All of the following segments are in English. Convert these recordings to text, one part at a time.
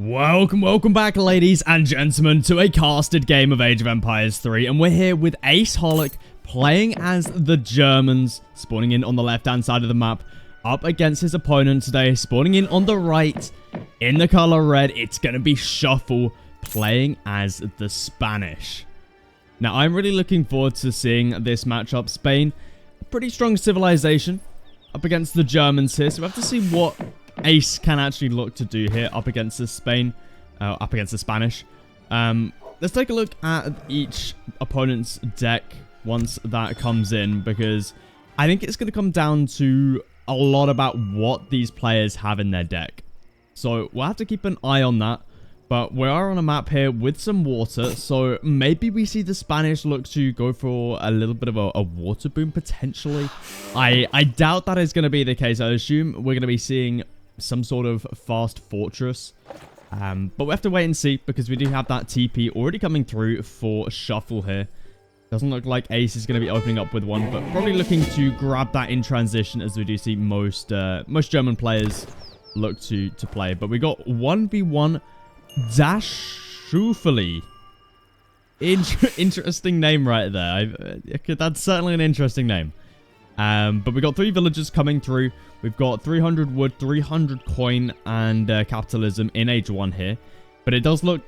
Welcome back, ladies and gentlemen, to a casted game of Age of Empires 3, and we're here with Ace Holic playing as the Germans, spawning in on the left-hand side of the map, up against his opponent today, spawning in on the right, in the color red. It's going to be Shuffle playing as the Spanish. Now, I'm really looking forward to seeing this matchup. Spain, a pretty strong civilization, up against the Germans here, so we have to see what Ace can actually look to do here up against the Spanish. Let's take a look at each opponent's deck once that comes in, because I think it's going to come down to a lot about what these players have in their deck. So we'll have to keep an eye on that. But we are on a map here with some water, so maybe we see the Spanish look to go for a little bit of a water boom potentially. I doubt that is going to be the case. I assume we're going to be seeing some sort of fast fortress. But we have to wait and see, because we do have that TP already coming through for Shuffle here. Doesn't look like Ace is going to be opening up with one, but probably looking to grab that in transition, as we do see most German players look to play. But we got 1v1 Dashufeli. Interesting name right there. That's certainly an interesting name. But we got 3 villagers coming through. We've got 300 wood, 300 coin, and capitalism in Age 1 here. But it does look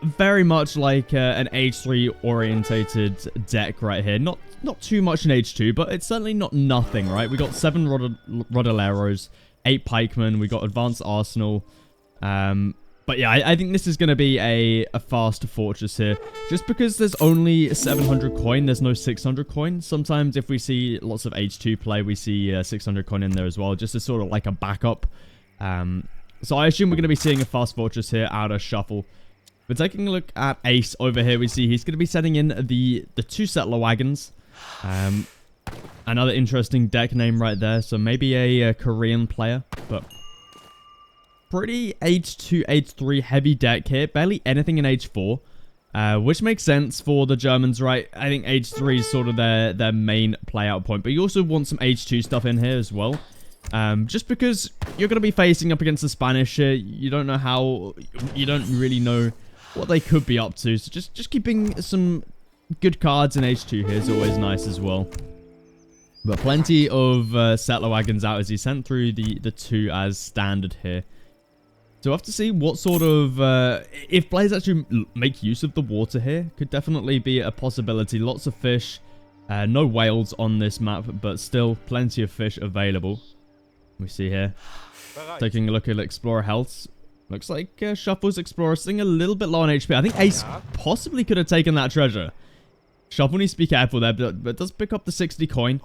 very much like an Age 3 orientated deck right here. Not too much in Age 2, but it's certainly not nothing, right? We got 7 Rodoleros, 8 pikemen. We got advanced arsenal. But yeah, I think this is going to be a fast fortress here. Just because there's only 700 coin, there's no 600 coin. Sometimes if we see lots of H2 play, we see 600 coin in there as well, just as sort of like a backup. So I assume we're going to be seeing a fast fortress here out of Shuffle. But taking a look at Ace over here, we see he's going to be setting in the 2 settler wagons. Another interesting deck name right there. So maybe a Korean player, but pretty H2, H3 heavy deck here. Barely anything in H4, which makes sense for the Germans, right? I think H3 is sort of their main play out point, but you also want some H2 stuff in here as well. Just because you're going to be facing up against the Spanish here, you don't really know what they could be up to. So just keeping some good cards in H2 here is always nice as well. But plenty of settler wagons out as he sent through the 2 as standard here. So we'll have to see what sort of, if players actually make use of the water here, could definitely be a possibility. Lots of fish, no whales on this map, but still plenty of fish available. We see here, taking a look at Explorer health. Looks like Shuffle's Explorer sitting a little bit low on HP. I think Ace possibly could have taken that treasure. Shuffle needs to be careful there, but does pick up the 60 coin.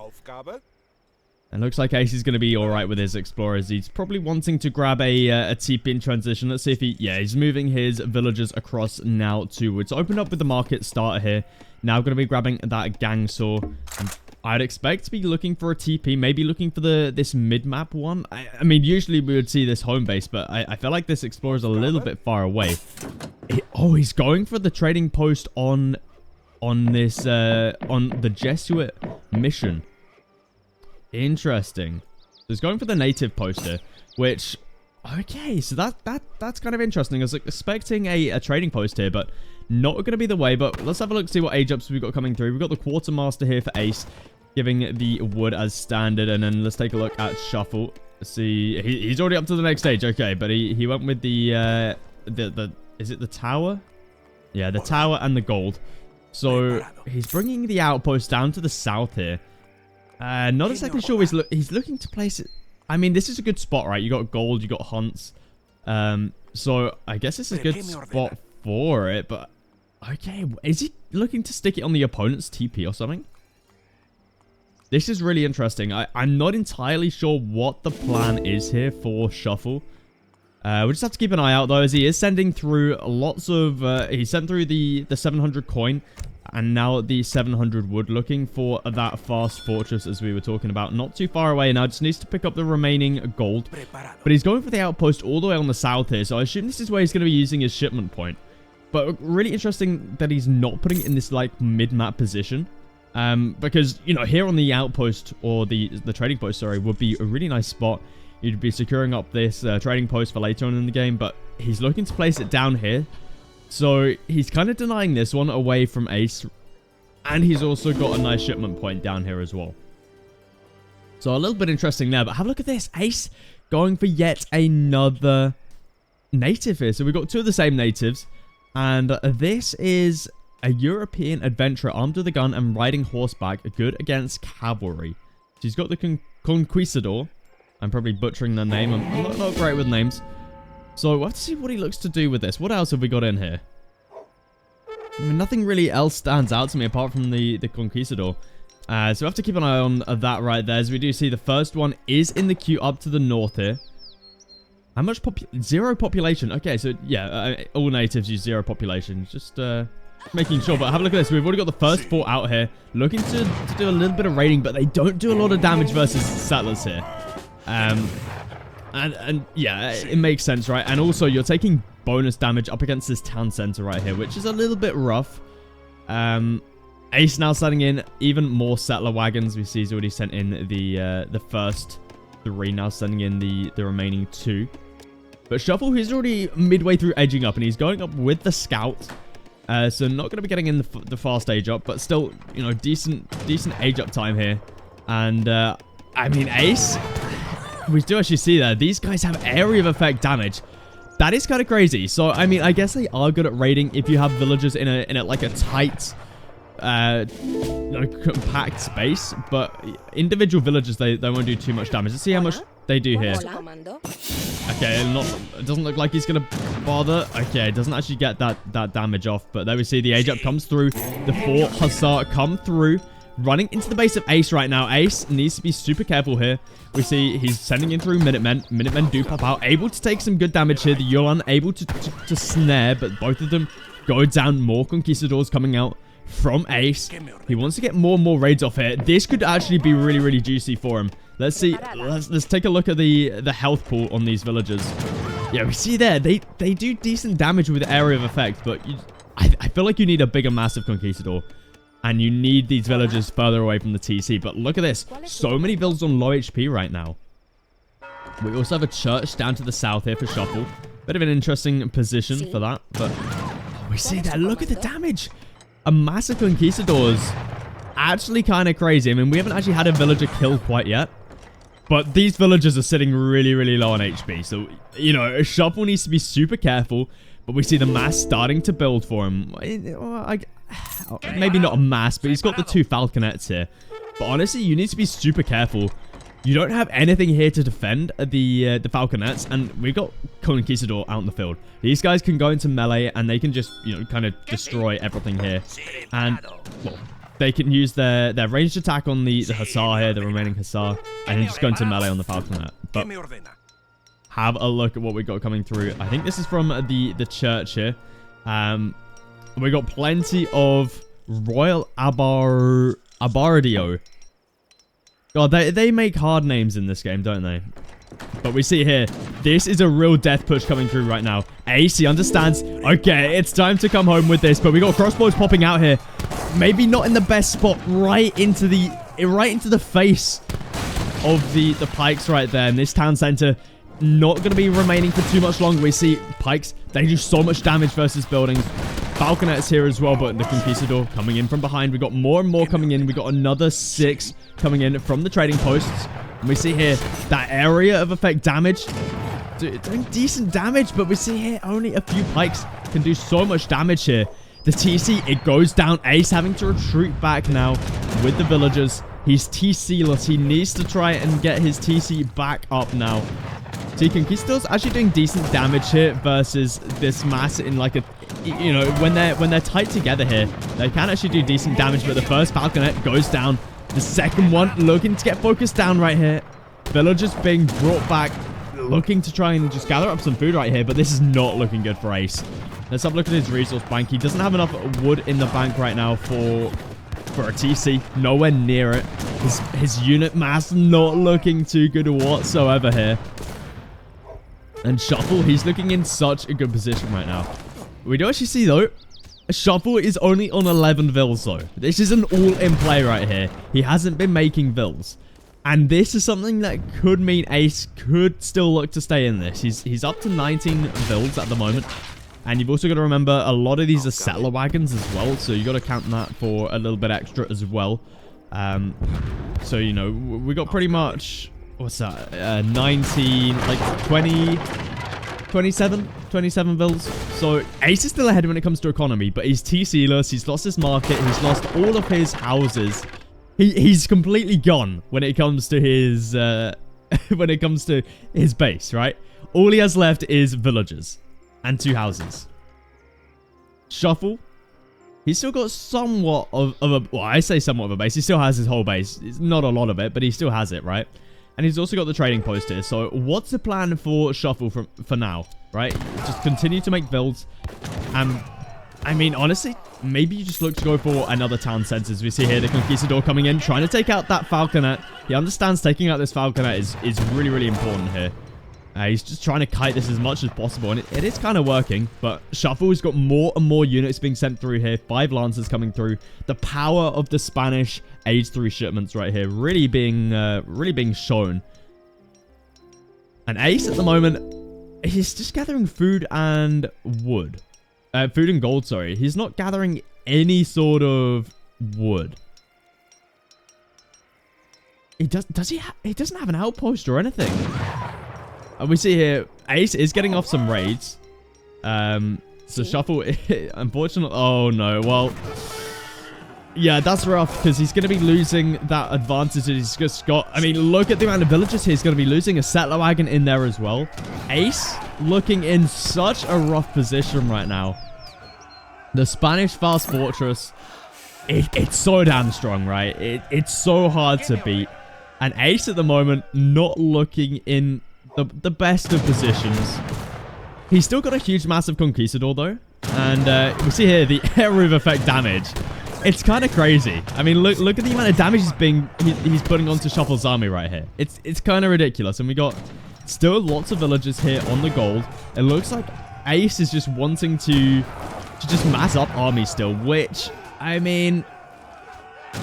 And looks like Ace is going to be alright with his Explorers. He's probably wanting to grab a TP in transition. Let's see if he's moving his villagers across now towards. Opened up with the market starter here. Now going to be grabbing that gang saw. And I'd expect to be looking for a TP, maybe looking for this mid-map one. I mean, usually we would see this home base, but I feel like this Explorer is a little bit far away. He's going for the trading post on the Jesuit mission. Interesting. So he's going for the native poster, which, okay, so that's kind of interesting. I was expecting a trading post here, but not going to be the way. But let's have a look, see what age ups we've got coming through. We've got the quartermaster here for Ace, giving the wood as standard, and then let's take a look at Shuffle. See, he's already up to the next stage. Okay, but he went with the is it the tower? Yeah, the tower and the gold. So he's bringing the outpost down to the south here. Not exactly sure he's looking to place it. I mean, this is a good spot, right? You got gold, you got hunts. So I guess it's a good spot for it, but okay, is he looking to stick it on the opponent's TP or something? This is really interesting. I'm not entirely sure what the plan is here for Shuffle. We'll just have to keep an eye out, though, as he is sending through lots of... he sent through the 700 coin, and now the 700 wood, looking for that fast fortress, as we were talking about. Not too far away now, just needs to pick up the remaining gold. But he's going for the outpost all the way on the south here, so I assume this is where he's going to be using his shipment point. But really interesting that he's not putting it in this, like, mid-map position. Because, you know, here on the outpost, or the trading post, sorry, would be a really nice spot. You'd be securing up this trading post for later on in the game, but He's looking to place it down here. So he's kind of denying this one away from Ace. And he's also got a nice shipment point down here as well. So a little bit interesting there. But have a look at this. Ace going for yet another native here. So we've got two of the same natives. And this is a European adventurer armed with a gun and riding horseback, good against cavalry. She's got the Conquistador. I'm probably butchering the name. I'm not great with names. So we'll have to see what he looks to do with this. What else have we got in here? I mean, nothing really else stands out to me apart from the Conquistador. So we have to keep an eye on that right there. As we do see, the first one is in the queue up to the north here. How much zero population. Okay, so yeah, all natives use zero population. Just making sure. But have a look at this. We've already got the first four out here. Looking to do a little bit of raiding, but they don't do a lot of damage versus settlers here. And yeah, it makes sense, right? And also, you're taking bonus damage up against this town center right here, which is a little bit rough. Ace now sending in even more settler wagons. We see he's already sent in the first three, now sending in the remaining two. But Shuffle, he's already midway through edging up, and he's going up with the scout. So not going to be getting in the fast age up, but still, you know, decent age up time here. And I mean, Ace, we do actually see that these guys have area of effect damage. That is kind of crazy. So I mean, I guess they are good at raiding if you have villagers in a like a tight, compact space. But individual villagers, they won't do too much damage. Let's see how much they do here. Okay, it doesn't look like he's gonna bother. Okay, it doesn't actually get that damage off. But there we see the age up comes through. The 4 Hussar come through, running into the base of Ace right now. Ace needs to be super careful here. We see he's sending in through Minutemen. Minutemen do pop out, able to take some good damage here. The Yuan able to snare, but both of them go down. More Conquistadors coming out from Ace. He wants to get more and more raids off here. This could actually be really, really juicy for him. Let's see. Let's take a look at the health pool on these villagers. Yeah, we see there. They do decent damage with area of effect, but I feel like you need a bigger, massive Conquistador. And you need these villagers further away from the TC. But look at this. So many villagers on low HP right now. We also have a church down to the south here for Shuffle. Bit of an interesting position for that. But we see that. Look at the damage. A massive Conquistadors. Actually kind of crazy. I mean, we haven't actually had a villager killed quite yet. But these villagers are sitting really, really low on HP. So, you know, Shuffle needs to be super careful. But we see the mass starting to build for him. Maybe not a mass, but he's got the 2 falconets here. But honestly, you need to be super careful. You don't have anything here to defend the falconets, and we've got Conquistador out in the field. These guys can go into melee, and they can just, you know, kind of destroy everything here. And, well, they can use their ranged attack on the Hussar here, the remaining Hussar, and then just go into melee on the falconet. But have a look at what we got coming through. I think this is from the church here. We got plenty of Royal Abardio. God, they make hard names in this game, don't they? But we see here, this is a real death push coming through right now. Ace, he understands. Okay, it's time to come home with this. But we got crossbows popping out here. Maybe not in the best spot, right into the face of the pikes right there. And this town center not going to be remaining for too much longer. We see pikes, they do so much damage versus buildings. Falconets here as well, but the Conquistador coming in from behind. We got more and more coming in. We got another 6 coming in from the trading posts. And we see here that area of effect damage doing decent damage, but we see here only a few pikes can do so much damage here. The TC, it goes down. Ace having to retreat back now with the villagers. He's TC-less. He needs to try and get his TC back up now. See, Conquistador's actually doing decent damage here versus this mass in like a, you know, when they're tight together here, they can actually do decent damage. But the first falconet goes down. The second one looking to get focused down right here. Villagers being brought back, looking to try and just gather up some food right here. But this is not looking good for Ace. Let's have a look at his resource bank. He doesn't have enough wood in the bank right now for a TC. Nowhere near it. His unit mass not looking too good whatsoever here. And Shuffle, he's looking in such a good position right now. We do actually see, though, Shuffle is only on 11 vills, though. This is an all-in play right here. He hasn't been making vills. And this is something that could mean Ace could still look to stay in this. He's up to 19 builds at the moment. And you've also got to remember, a lot of these are settler wagons as well. So you got to count that for a little bit extra as well. So, you know, we got pretty much, what's that, 19, like 20, 27 builds. So Ace is still ahead when it comes to economy, but he's TC-less. He's lost his market. He's lost all of his houses. He's completely gone when it comes to his when it comes to his base, right? All he has left is villagers and 2 houses. Shuffle. He's still got somewhat of a, well, I say somewhat of a base. He still has his whole base. It's not a lot of it, but he still has it, right? And he's also got the trading post here. So what's the plan for Shuffle for now, right? Just continue to make builds. I mean, honestly, maybe you just look to go for another town center. As we see here, the Conquistador coming in, trying to take out that Falconet. He understands taking out this Falconet is really, really important here. He's just trying to kite this as much as possible, and it is kind of working. But Shuffle's got more and more units being sent through here. 5 Lancers coming through. The power of the Spanish Age 3 shipments right here really being shown. And Ace at the moment, he's just gathering food and wood. Food and gold, sorry. He's not gathering any sort of wood. He doesn't have an outpost or anything. We see here, Ace is getting off some raids. So Shuffle, unfortunately, oh no, well, yeah, that's rough because he's going to be losing that advantage that he's just got. I mean, look at the amount of villagers here. He's going to be losing a settler wagon in there as well. Ace looking in such a rough position right now. The Spanish Fast Fortress, it's so damn strong, right? It's so hard to beat. And Ace at the moment not looking in the best of positions. He's still got a huge, massive Conquistador, though. And we see here the air roof effect damage. It's kind of crazy. I mean, look at the amount of damage he's putting onto Shuffle's army right here. It's kind of ridiculous. And we got still lots of villagers here on the gold. It looks like Ace is just wanting to just mass up armies still, which, I mean,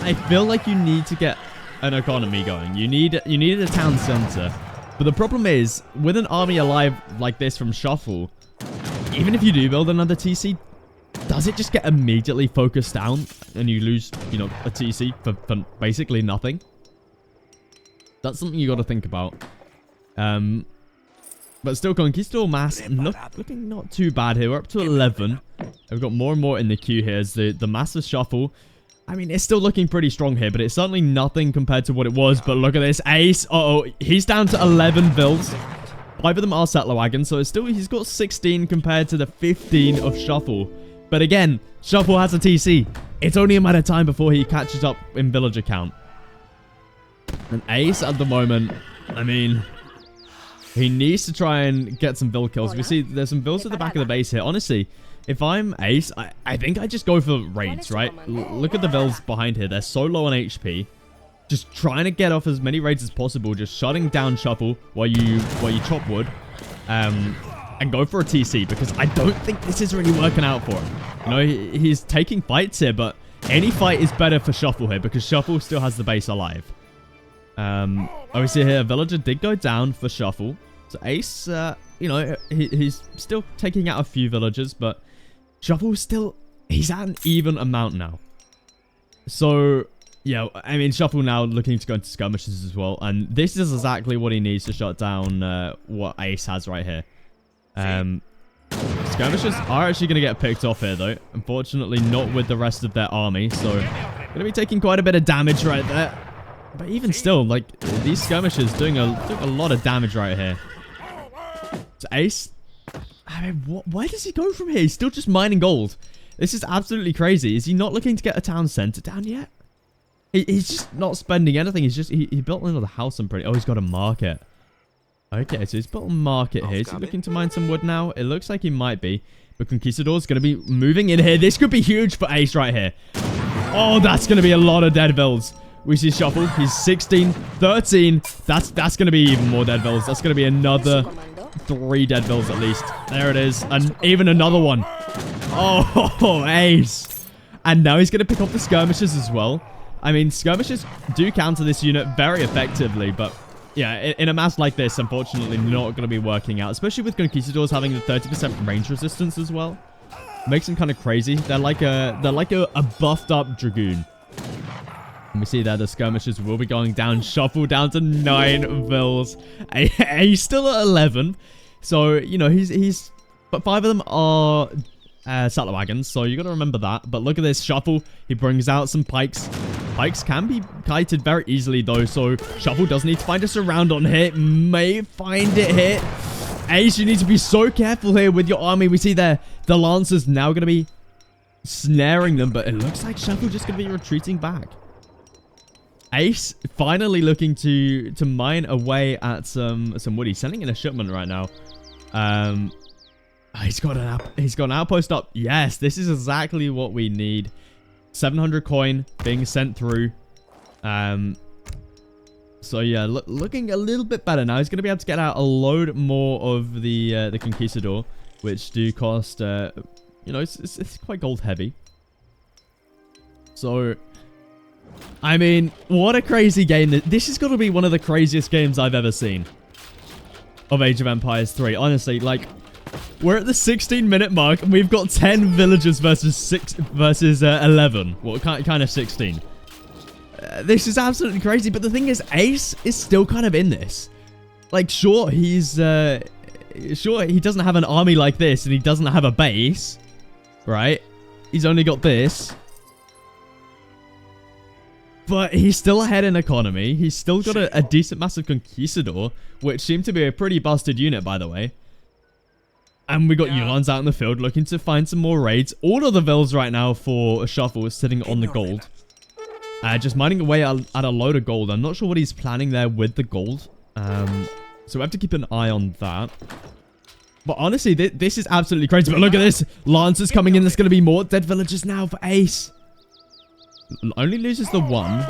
I feel like you need to get an economy going. You need a town center. But the problem is, with an army alive like this from Shuffle, even if you do build another TC, does it just get immediately focused down and you lose, you know, a TC for basically nothing? That's something you got to think about. But still, Conquistador mass looking not too bad here. We're up to 11. We've got more and more in the queue here as the massive Shuffle. I mean, it's still looking pretty strong here, but it's certainly nothing compared to what it was. But look at this. Ace, he's down to 11 builds. 5 of them are settler wagons, so he's got 16 compared to the 15 of Shuffle. But again, Shuffle has a TC. It's only a matter of time before he catches up in villager count. And Ace at the moment, I mean, he needs to try and get some build kills. We see there's some builds at the back of the base here. Honestly, if I'm Ace, I think I just go for raids, right? Look at the builds behind here. They're so low on HP. Just trying to get off as many raids as possible. Just shutting down Shuffle while you chop wood. And go for a TC, because I don't think this is really working out for him. You know, he's taking fights here, but any fight is better for Shuffle here, because Shuffle still has the base alive. Obviously here, a villager did go down for Shuffle. So Ace, you know, he's still taking out a few villagers, but Shuffle still, he's at an even amount now. So, yeah, I mean, Shuffle now looking to go into skirmishes as well. And this is exactly what he needs to shut down what Ace has right here. Skirmishers are actually going to get picked off here, though. Unfortunately, not with the rest of their army. So, going to be taking quite a bit of damage right there. But even still, like, these skirmishers doing a lot of damage right here. So, Ace, I mean, where does he go from here? He's still just mining gold. This is absolutely crazy. Is he not looking to get a town center down yet? He's just not spending anything. He's just, he built another house, I'm pretty... Oh, he's got a market. Okay, so he's built a market here. Is he looking to mine some wood now? It looks like he might be. But Conquistador's going to be moving in here. This could be huge for Ace right here. Oh, that's going to be a lot of dead builds. We see Shuffle. He's 16, 13. That's going to be even more dead builds. That's going to be another 3 dead builds at least. There it is. And even another one. Oh, Ace. And now he's going to pick up the skirmishes as well. I mean, skirmishes do counter this unit very effectively, but yeah, in a mass like this, unfortunately, not going to be working out, especially with Conquistadors having the 30% range resistance as well. Makes them kind of crazy. They're like a buffed up Dragoon. And we see that the skirmishes will be going down. Shuffle down to 9 vills. He's still at 11. So, you know, but 5 of them are saddle wagons. So you got to remember that. But look at this Shuffle. He brings out some pikes. Pikes can be kited very easily though. So Shuffle does need to find a surround on here. May find it here. Ace, you need to be so careful here with your army. We see there the Lancers now going to be snaring them. But it looks like Shuffle just going to be retreating back. Ace finally looking to mine away at some wood. He's sending in a shipment right now. He's got an outpost up. Yes, this is exactly what we need. 700 coin being sent through. So yeah, looking a little bit better now. He's going to be able to get out a load more of the Conquistador, which do cost, you know, it's quite gold heavy. So, I mean, what a crazy game. This is going to be one of the craziest games I've ever seen of Age of Empires 3. Honestly, like, we're at the 16-minute mark, and we've got 10 villagers versus 11. Well, kind of 16. This is absolutely crazy, but the thing is, Ace is still kind of in this. Like, sure, he doesn't have an army like this, and he doesn't have a base, right? He's only got this. But he's still ahead in economy. He's still got a decent massive Conquistador, which seemed to be a pretty busted unit, by the way. And we got Yulans out in the field looking to find some more raids. All of the vills right now for Shuffle is sitting on the gold. Just mining away at a load of gold. I'm not sure what he's planning there with the gold. So we have to keep an eye on that. But honestly, this is absolutely crazy. But look at this. Lancers coming in. There's going to be more dead villagers now for Ace. Only loses the one.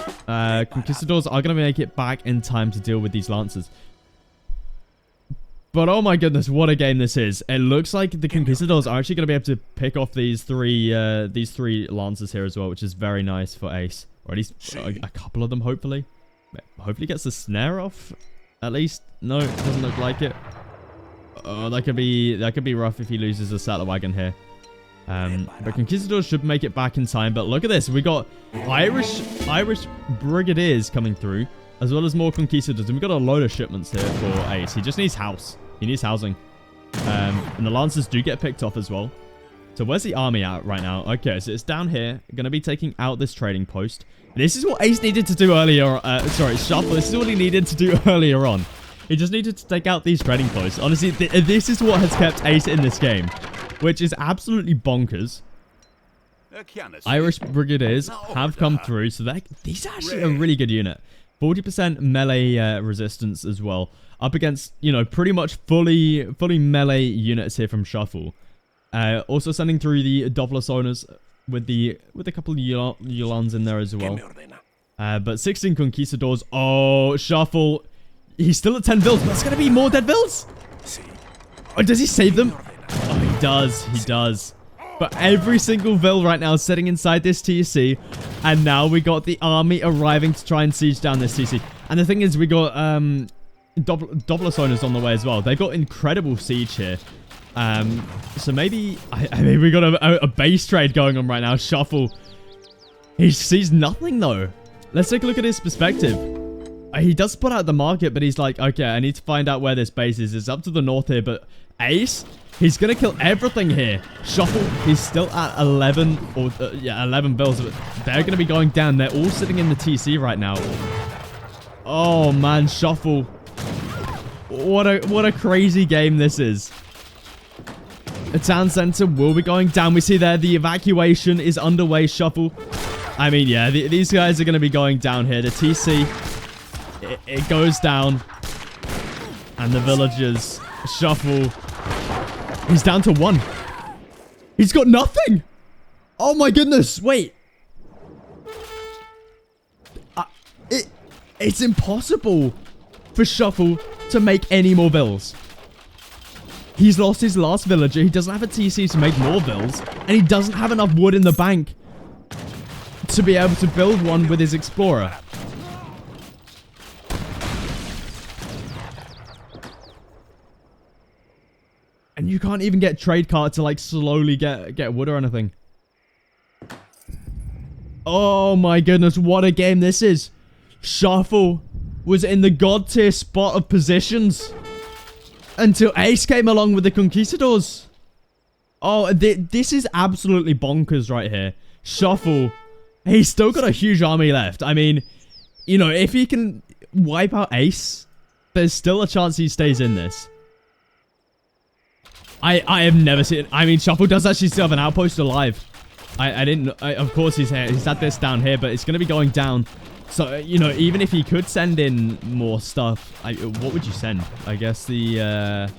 Conquistadors are going to make it back in time to deal with these Lancers. But oh my goodness, what a game this is. It looks like the Conquistadors are actually going to be able to pick off these three Lancers here as well, which is very nice for Ace. Or at least a couple of them, hopefully. Hopefully gets the snare off, at least. No, it doesn't look like it. Oh, that could be rough if he loses a saddle wagon here. But Conquistadors should make it back in time. But look at this. We got Irish Brigadiers coming through, as well as more Conquistadors. And we got a load of shipments here for Ace. He just needs house. He needs housing. And the Lancers do get picked off as well. So where's the army at right now? Okay, so it's down here. Going to be taking out this trading post. This is what Ace needed to do earlier. Sorry, Shuffle. This is what he needed to do earlier on. He just needed to take out these trading posts. Honestly, this is what has kept Ace in this game, which is absolutely bonkers. Irish Brigadiers have come through, so these are actually a really good unit. 40% melee resistance as well, up against, you know, pretty much fully melee units here from Shuffle. Also sending through the Doppler with a couple of Yulans in there as well. But 16 Conquistadors. Oh, Shuffle. He's still at 10 vills, but it's going to be more dead vills. Oh, does he save them? Oh, he does. He does. But every single vill right now is sitting inside this TC. And now we got the army arriving to try and siege down this TC. And the thing is, we got Doppler on the way as well. They've got incredible siege here. So maybe I mean, we got a base trade going on right now. Shuffle. He sees nothing though. Let's take a look at his perspective. He does spot out the market, but he's like, okay, I need to find out where this base is. It's up to the north here, but Ace, he's going to kill everything here. Shuffle, he's still at 11, or 11 bills. But they're going to be going down. They're all sitting in the TC right now. Oh, man, Shuffle. What a crazy game this is. The town center will be going down. We see there the evacuation is underway. Shuffle. I mean, yeah, these guys are going to be going down here. The TC... It goes down. And the villagers Shuffle. He's down to 1. He's got nothing. Oh my goodness. Wait. It's impossible for Shuffle to make any more vills. He's lost his last villager. He doesn't have a TC to make more vills. And he doesn't have enough wood in the bank to be able to build one with his Explorer. And you can't even get trade cart to like slowly get wood or anything. Oh my goodness, what a game this is. Shuffle was in the god tier spot of positions until Ace came along with the Conquistadors. Oh, this is absolutely bonkers right here. Shuffle, he's still got a huge army left. I mean, you know, if he can wipe out Ace, there's still a chance he stays in this. I have never seen... I mean, Shuffle does actually still have an outpost alive. I didn't... of course, he's had this down here, but it's going to be going down. So, you know, even if he could send in more stuff, what would you send? I guess the... yeah,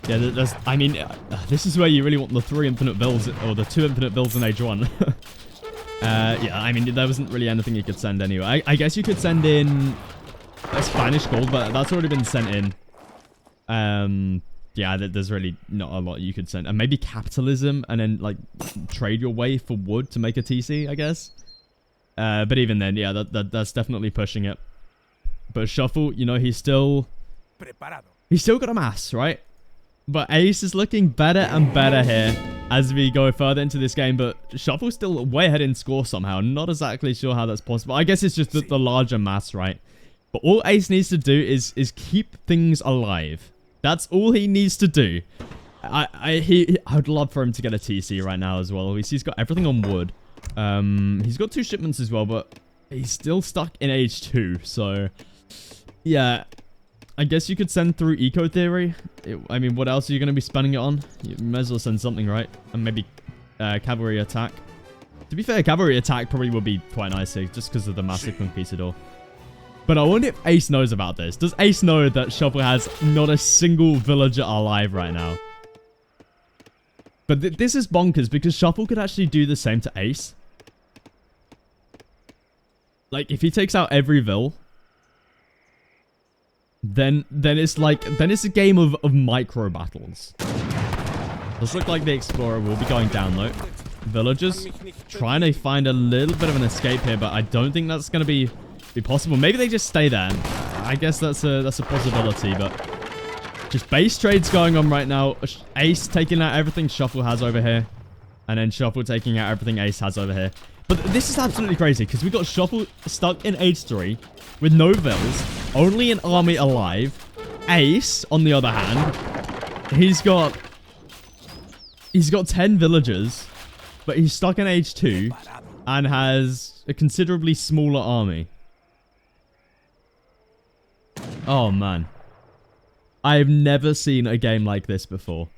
that's... I mean, this is where you really want the 3 infinite builds, or the 2 infinite builds in Age 1. Yeah, I mean, there wasn't really anything you could send anyway. I guess you could send in a Spanish gold, but that's already been sent in. Yeah, there's really not a lot you could send. And maybe capitalism and then, like, trade your way for wood to make a TC, I guess. But even then, yeah, that's definitely pushing it. But Shuffle, you know, he's still got a mass, right? But Ace is looking better and better here as we go further into this game. But Shuffle's still way ahead in score somehow. Not exactly sure how that's possible. I guess it's just the larger mass, right? But all Ace needs to do is keep things alive. That's all he needs to do. I'd love for him to get a TC right now as well. He's got everything on wood. He's got 2 shipments as well, but he's still stuck in Age 2. So, yeah. I guess you could send through Eco Theory. I mean, what else are you going to be spending it on? You might as well send something, right? And maybe Cavalry Attack. To be fair, Cavalry Attack probably would be quite nice here, just because of the massive Conquistador. But I wonder if Ace knows about this. Does Ace know that Shuffle has not a single villager alive right now? But this is bonkers because Shuffle could actually do the same to Ace. Like, if he takes out every vill, then it's a game of micro battles. Does look like the Explorer will be going down though. Villagers trying to find a little bit of an escape here, but I don't think that's going to be possible. Maybe they just stay there. I guess that's a possibility, but just base trades going on right now. Ace taking out everything Shuffle has over here, and then Shuffle taking out everything Ace has over here. But this is absolutely crazy because we got Shuffle stuck in Age 3 with no vills, only an army alive. Ace, on the other hand, he's got 10 villagers, but he's stuck in Age 2 and has a considerably smaller army. Oh, man. I have never seen a game like this before.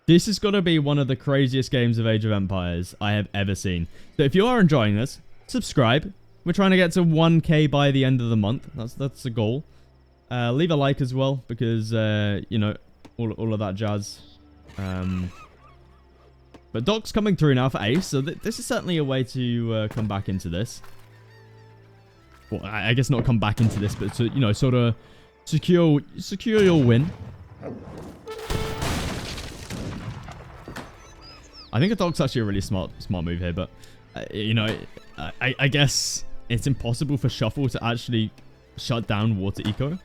This is going to be one of the craziest games of Age of Empires I have ever seen. So if you are enjoying this, subscribe. We're trying to get to 1K by the end of the month. That's the goal. Leave a like as well, because, you know, all of that jazz. But Doc's coming through now for Ace, so this is certainly a way to come back into this. Well, I guess not come back into this, but to, you know, sort of secure your win. I think a Doc's actually a really smart move here, but you know, I guess it's impossible for Shuffle to actually shut down water eco.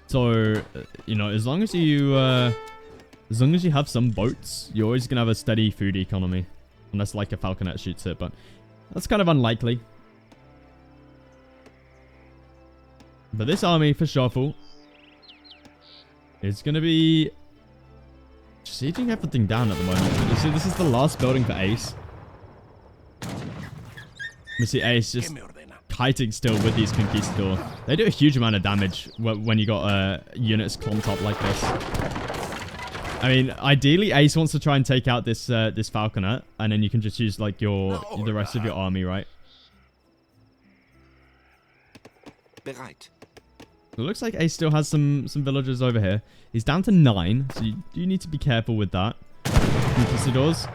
So you know, as long as you have some boats, you're always gonna have a steady food economy, unless like a Falconet shoots it, but that's kind of unlikely. But this army for Shuffle is going to be sieging everything down at the moment. You see, this is the last building for Ace. We see Ace just kiting still with these Conquistador. They do a huge amount of damage when you got units clumped up like this. I mean, ideally, Ace wants to try and take out this Falconet, and then you can just use like the rest of your army, right? It looks like Ace still has some villagers over here. He's down to 9, so you need to be careful with that. Conquistadors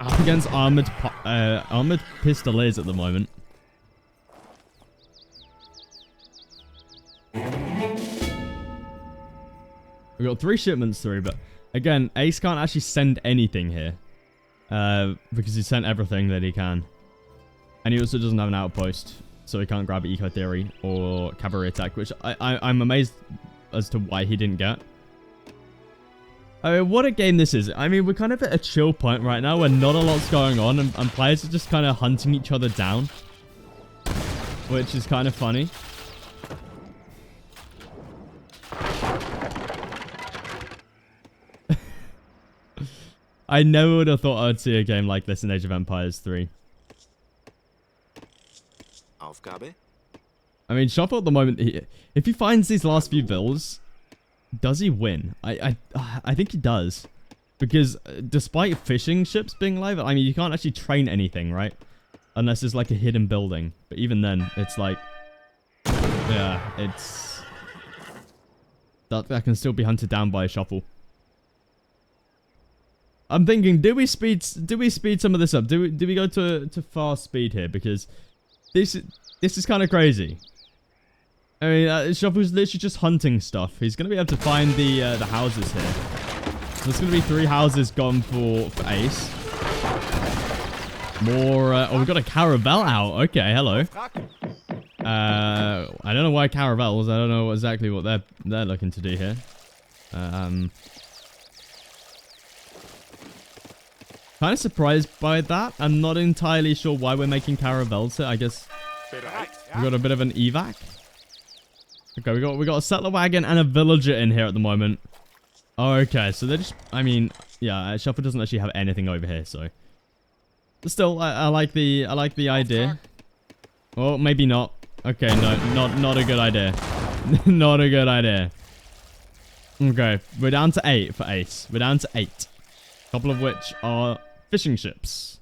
up against armored pistoliers at the moment. We've got 3 shipments through, but again, Ace can't actually send anything here because he sent everything that he can. And he also doesn't have an outpost, so he can't grab Eco Theory or Cavalry Attack, which I'm amazed as to why he didn't get. I mean, what a game this is. I mean, we're kind of at a chill point right now where not a lot's going on, and players are just kind of hunting each other down, which is kind of funny. I never would have thought I'd see a game like this in Age of Empires 3. Aufgabe? I mean, Shuffle at the moment, if he finds these last few vills, does he win? I think he does. Because despite fishing ships being live, I mean, you can't actually train anything, right? Unless there's like a hidden building. But even then, it's like... Yeah, it's... That can still be hunted down by a Shuffle. I'm thinking, do we speed some of this up? Do we go to fast speed here? Because this is kind of crazy. I mean, Shuffle's literally just hunting stuff. He's gonna be able to find the houses here. There's gonna be 3 houses gone for Ace. More. Oh, we've got a Caravel out. Okay, hello. I don't know why Caravels. I don't know exactly what they're looking to do here. Kind of surprised by that. I'm not entirely sure why we're making Caravels here. I guess we got a bit of an evac. Okay, we got a settler wagon and a villager in here at the moment. Okay, so they're just... I mean, yeah, Shuffle doesn't actually have anything over here, so... But still, I like the idea. Well, maybe not. Okay, no, not a good idea. Not a good idea. Okay, we're down to 8 for Ace. We're down to 8. A couple of which are fishing ships.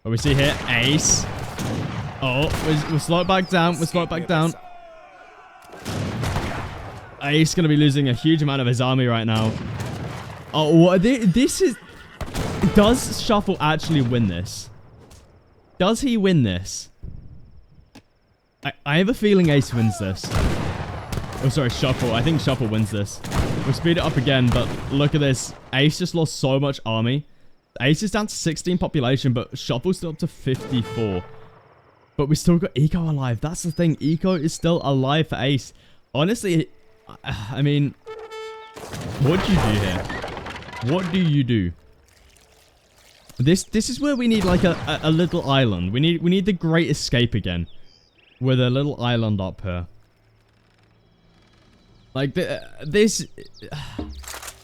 What we see here, Ace. Oh, we're slowed back down. We're slowed back down. Ace going to be losing a huge amount of his army right now. Oh, what? This is... Does Shuffle actually win this? Does he win this? I have a feeling Ace wins this. Oh, sorry, Shuffle. I think Shuffle wins this. We'll speed it up again, but look at this. Ace just lost so much army. Ace is down to 16 population, but Shuffle's still up to 54. But we still got Eco alive. That's the thing. Eco is still alive for Ace. Honestly, I mean, what do you do here? What do you do? This is where we need like a little island. We need the Great Escape again, with a little island up here. Like this,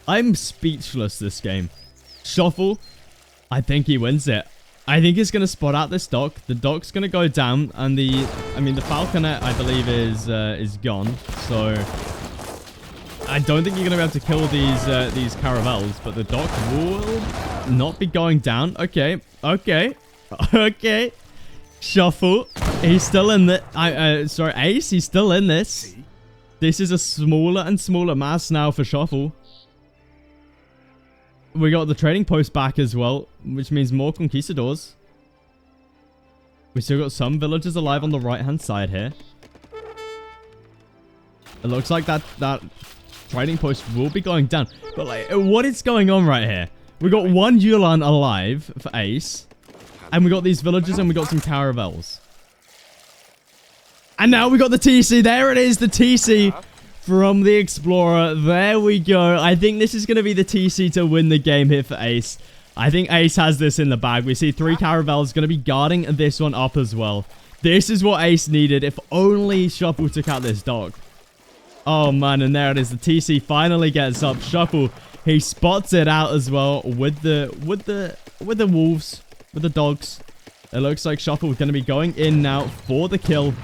I'm speechless. This game, Shuffle. I think he wins it. I think he's gonna spot out this dock. The dock's gonna go down, and the Falconet, I believe, is gone. So I don't think you're gonna be able to kill these caravels, but the dock will not be going down. Okay, okay, okay. Shuffle, he's still in the. Sorry, Ace, he's still in this. This is a smaller and smaller mass now for Shuffle. We got the trading post back as well, which means more conquistadors. We still got some villagers alive on the right-hand side here. It looks like that trading post will be going down. But like, what is going on right here? We got one Yulan alive for Ace. And we got these villagers and we got some caravels. And now we got the TC. There it is, the TC from the Explorer. There we go. I think this is going to be the TC to win the game here for Ace. I think Ace has this in the bag. We see 3 caravels going to be guarding this one up as well. This is what Ace needed. If only Shuffle took out this dock. Oh man, and there it is. The TC finally gets up. Shuffle, he spots it out as well with the wolves, with the dogs. It looks like Shuffle is going to be going in now for the kill.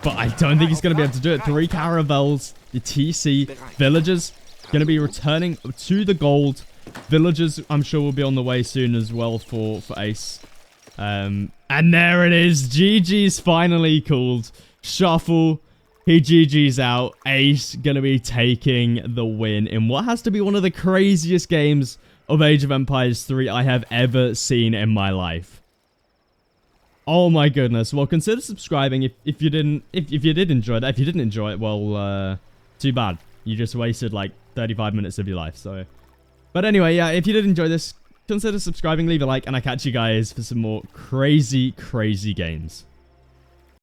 But I don't think he's going to be able to do it. 3 caravels, the TC, villagers going to be returning to the gold. Villagers, I'm sure, will be on the way soon as well for Ace. And there it is. GG's finally called. Shuffle, he GG's out. Ace going to be taking the win in what has to be one of the craziest games of Age of Empires 3 I have ever seen in my life. Oh my goodness. Well, consider subscribing if you did enjoy that. If you didn't enjoy it, well, too bad. You just wasted like 35 minutes of your life. So, but anyway, yeah, if you did enjoy this, Consider subscribing, leave a like, and I catch you guys for some more crazy, crazy games.